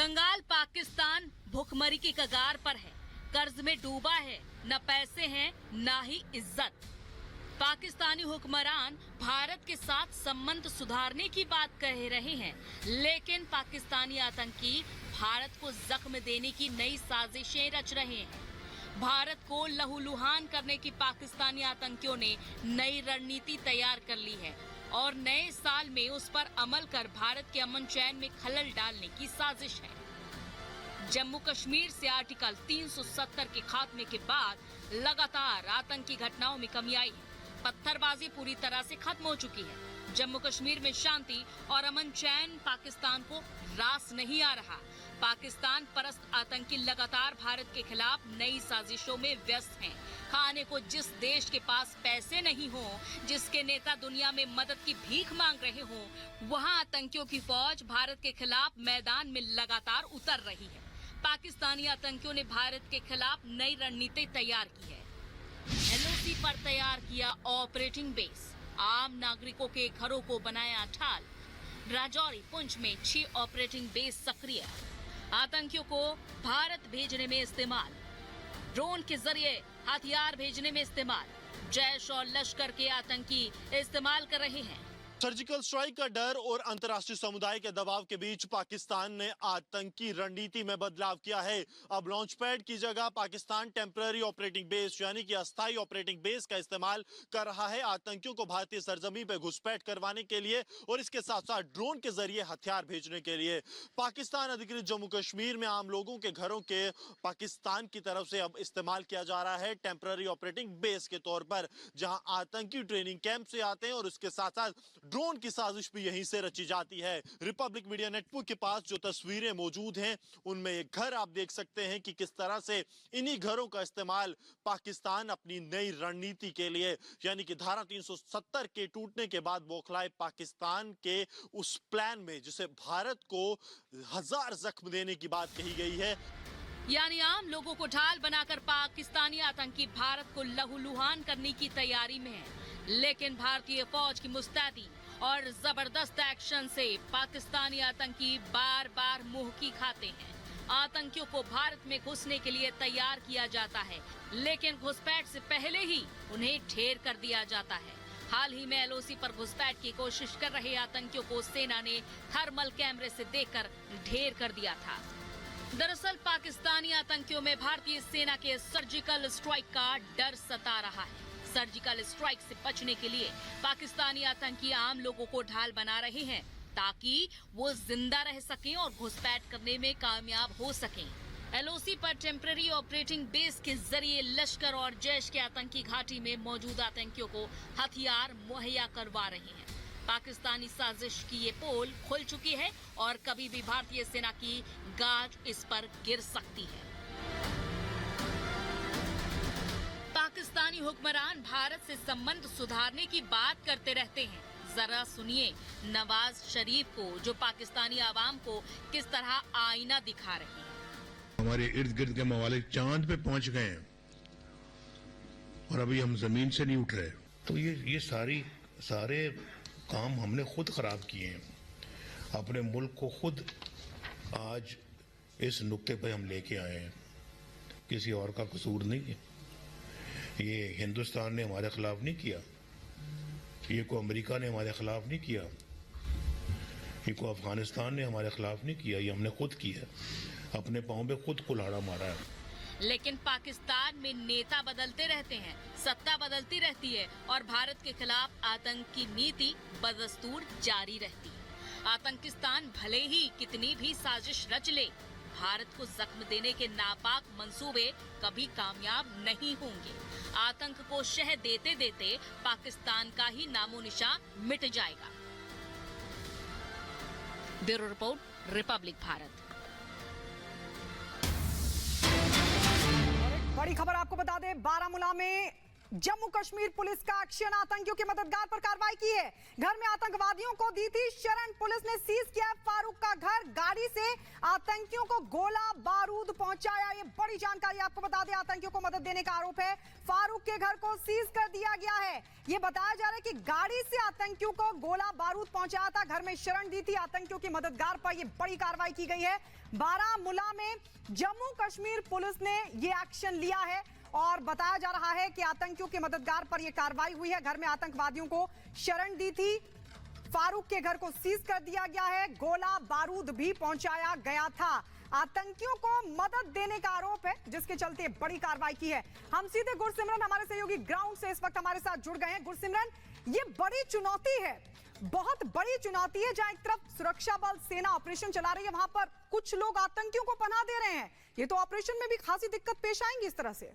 कंगाल पाकिस्तान भुखमरी की कगार पर है, कर्ज में डूबा है, न पैसे हैं न ही इज्जत। पाकिस्तानी हुक्मरान भारत के साथ संबंध सुधारने की बात कह रहे हैं, लेकिन पाकिस्तानी आतंकी भारत को जख्म देने की नई साजिशें रच रहे हैं। भारत को लहूलुहान करने की पाकिस्तानी आतंकियों ने नई रणनीति तैयार कर ली है और नए साल में उस पर अमल कर भारत के अमन चैन में खलल डालने की साजिश है। जम्मू कश्मीर से आर्टिकल 370 के खात्मे के बाद लगातार आतंकी घटनाओं में कमी आई है। पत्थरबाजी पूरी तरह से खत्म हो चुकी है। जम्मू कश्मीर में शांति और अमन चैन पाकिस्तान को रास नहीं आ रहा। पाकिस्तान परस्त आतंकी लगातार भारत के खिलाफ नई साजिशों में व्यस्त हैं। खाने को जिस देश के पास पैसे नहीं हो, जिसके नेता दुनिया में मदद की भीख मांग रहे हो, वहां आतंकियों की फौज भारत के खिलाफ मैदान में लगातार उतर रही है। पाकिस्तानी आतंकियों ने भारत के खिलाफ नई रणनीति तैयार की है। एलओसी पर तैयार किया ऑपरेटिंग बेस, आम नागरिकों के घरों को बनाया ठाल। राजौरी पुंछ में 6 ऑपरेटिंग बेस सक्रिय, आतंकियों को भारत भेजने में इस्तेमाल, ड्रोन के जरिए हथियार भेजने में इस्तेमाल। जैश और लश्कर के आतंकी इस्तेमाल कर रहे हैं। सर्जिकल स्ट्राइक का डर और अंतर्राष्ट्रीय समुदाय के दबाव के बीच पाकिस्तान ने आतंकी रणनीति में बदलाव किया है। अब लॉन्च पैड की जगह पाकिस्तान टेम्पररी ऑपरेटिंग बेस यानी कि अस्थायी ऑपरेटिंग बेस का इस्तेमाल कर रहा है आतंकियों को भारतीय सरजमीन पर घुसपैठ करवाने के लिए और इसके साथ साथ ड्रोन के जरिए हथियार भेजने के लिए। पाकिस्तान अधिकृत जम्मू कश्मीर में आम लोगों के घरों के पाकिस्तान की तरफ से अब इस्तेमाल किया जा रहा है टेम्पररी ऑपरेटिंग बेस के तौर पर, जहां आतंकी ट्रेनिंग कैंप से आते हैं और उसके साथ साथ ड्रोन की साजिश भी यहीं से रची जाती है। रिपब्लिक मीडिया नेटवर्क के पास जो तस्वीरें मौजूद हैं उनमें एक घर आप देख सकते हैं कि किस तरह से इन्हीं घरों का इस्तेमाल पाकिस्तान अपनी नई रणनीति के लिए यानी कि धारा 370 के टूटने के बाद बौखलाए पाकिस्तान के उस प्लान में जिसे भारत को 1000 जख्म देने की बात कही गई है। यानी आम लोगों को ढाल बनाकर पाकिस्तानी आतंकी भारत को लहूलुहान करने की तैयारी में है, लेकिन भारतीय फौज की मुस्तैदी और जबरदस्त एक्शन से पाकिस्तानी आतंकी बार बार मुंह की खाते हैं। आतंकियों को भारत में घुसने के लिए तैयार किया जाता है, लेकिन घुसपैठ से पहले ही उन्हें ढेर कर दिया जाता है। हाल ही में एलओसी पर घुसपैठ की कोशिश कर रहे आतंकियों को सेना ने थर्मल कैमरे से देखकर ढेर कर दिया था। दरअसल पाकिस्तानी आतंकियों में भारतीय सेना के सर्जिकल स्ट्राइक का डर सता रहा है। सर्जिकल स्ट्राइक से बचने के लिए पाकिस्तानी आतंकी आम लोगों को ढाल बना रहे हैं ताकि वो जिंदा रह सकें और घुसपैठ करने में कामयाब हो सकें। एलओसी पर टेम्पररी ऑपरेटिंग बेस के जरिए लश्कर और जैश के आतंकी घाटी में मौजूद आतंकियों को हथियार मुहैया करवा रहे हैं। पाकिस्तानी साजिश की ये पोल खुल चुकी है और कभी भी भारतीय सेना की गाज इस पर गिर सकती है। पाकिस्तानी हुक्मरान भारत से संबंध सुधारने की बात करते रहते हैं। जरा सुनिए नवाज शरीफ को, जो पाकिस्तानी आवाम को किस तरह आईना दिखा रहे हैं। हमारे इर्द गिर्द के ममालिक चांद पे पहुंच गए हैं और अभी हम जमीन से नहीं उठ रहे। तो ये सारे काम हमने खुद खराब किए हैं। अपने मुल्क को खुद आज इस नुक्ते पे हम लेके आए हैं, किसी और का कसूर नहीं है। ये हिंदुस्तान ने हमारे खिलाफ नहीं किया, ये को अमेरिका ने हमारे खिलाफ नहीं किया, ये को अफगानिस्तान ने हमारे खिलाफ नहीं किया, ये हमने खुद किया। अपने पांव पे खुद कुल्हाड़ा मारा है। लेकिन पाकिस्तान में नेता बदलते रहते हैं, सत्ता बदलती रहती है और भारत के खिलाफ आतंक की नीति बदस्तूर जारी रहती है। आतंकिस्तान भले ही कितनी भी साजिश रच ले, भारत को जख्म देने के नापाक मंसूबे कभी कामयाब नहीं होंगे। आतंक को शह देते देते पाकिस्तान का ही नामो निशान मिट जाएगा। Bureau report, Republic Bharat. बड़ी खबर आपको बता दें, बारामूला में जम्मू कश्मीर पुलिस का एक्शन, आतंकियों के मददगार पर कार्रवाई की है। घर में आतंकवादियों को दी थी शरण, पुलिस ने सीज किया फारूक का घर, गाड़ी गाड़ी से आतंकियों को गोला बारूद पहुंचाया। ये बड़ी जानकारी आपको बता दें, आतंकियों को मदद देने का आरोप है। फारूक के घर को सीज कर दिया गया है। ये बताया जा रहा है कि गाड़ी से आतंकियों को गोला बारूद पहुंचाया था, घर में शरण दी थी आतंकियों की मददगार पर। यह बड़ी कार्रवाई की गई है। बारामूला में जम्मू कश्मीर पुलिस ने यह एक्शन लिया है और बताया जा रहा है कि आतंकियों के मददगार पर यह कार्रवाई हुई है। घर में आतंकवादियों को शरण दी थी। फारूक के घर को सीज कर दिया गया है। गोला बारूद भी पहुंचाया गया था। आतंकियों को मदद देने का आरोप है, जिसके चलते बड़ी कार्रवाई की है। हम सीधे गुरसिमरन, हमारे सहयोगी ग्राउंड से इस वक्त हमारे साथ जुड़ गए हैं। गुरसिमरन, ये बड़ी चुनौती है, बहुत बड़ी चुनौती है। जहां एक तरफ सुरक्षा बल सेना ऑपरेशन चला रही है, वहां पर कुछ लोग आतंकियों को पनाह दे रहे हैं। ये तो ऑपरेशन में भी खासी दिक्कत पेश आएंगी इस तरह से।